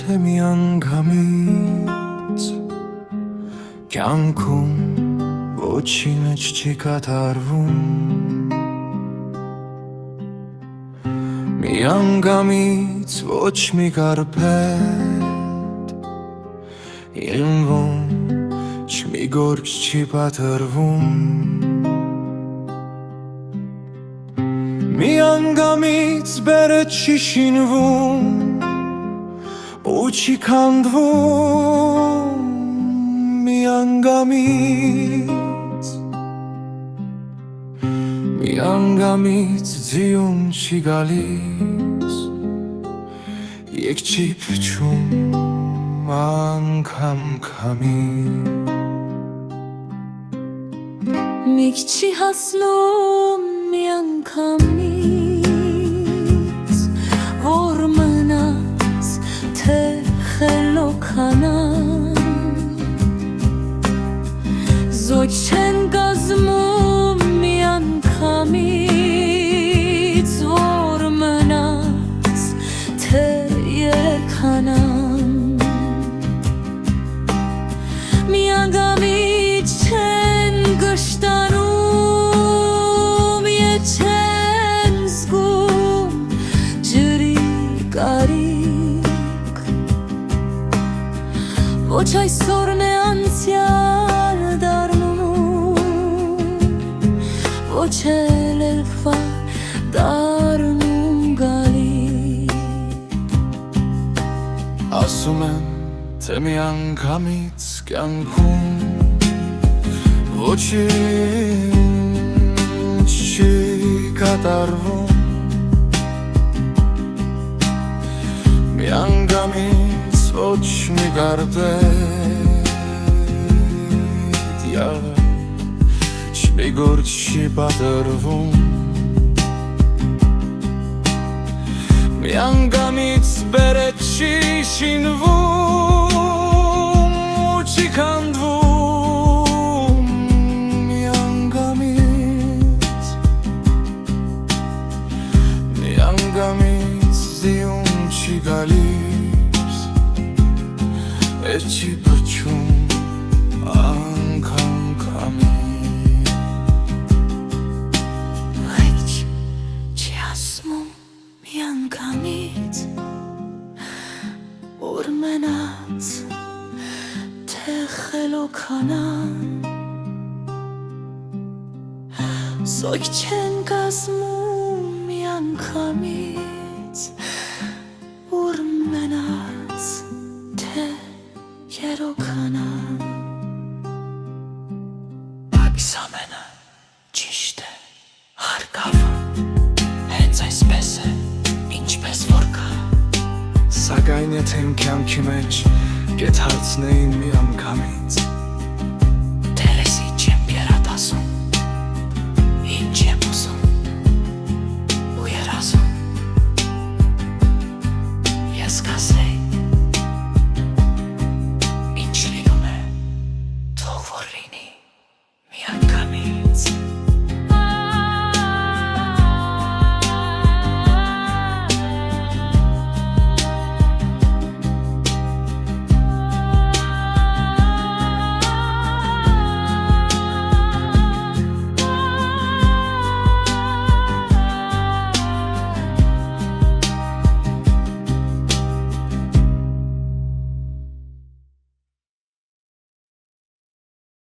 թե միանգամից կյանքում ոչի մեջ չի կատարվում միանգամից ոչ մի կարպետ իմ ոնչ մի գործ չի պատրվում միանգամից բերը չի շինվում ու չի քանդվում միանգամից ձիուն չի գալիս եկ չի փչում անգամ քամի Մեկ չի հասնում միանգամից որ մնաց թե խելոքանան Զոչ չեն կազմում միանգամից որ մնաց թե երեքանան Միանգամից չեն կշտանում ետ չեն զգում ջրի կարիք Ոչ այսօրն է անցյալ դառնում Ոչ էլ վար դառնում գալի Ասում եմ թե միանգամից կյանքում ոչինչ չի կատարվում միանգամից ոչ մի կարպետ մի գործ չի պատրվում միանգամից բերը չի շինվում ու չի քանդվում միանգամից ձիուն չի գալիս ետ չի փչում անգամ քամի Միանգամից որ մնաց թե խելոքանան Զոչ չեն կազմում միանգամից որ մնաց թե երեքանան Այս ամենը ճիշտ է հարկավը հենց այսպես է ինչպես որ կա Սակայն եթե իմ կյանքի մեջ կետ հարցնեին միանգամից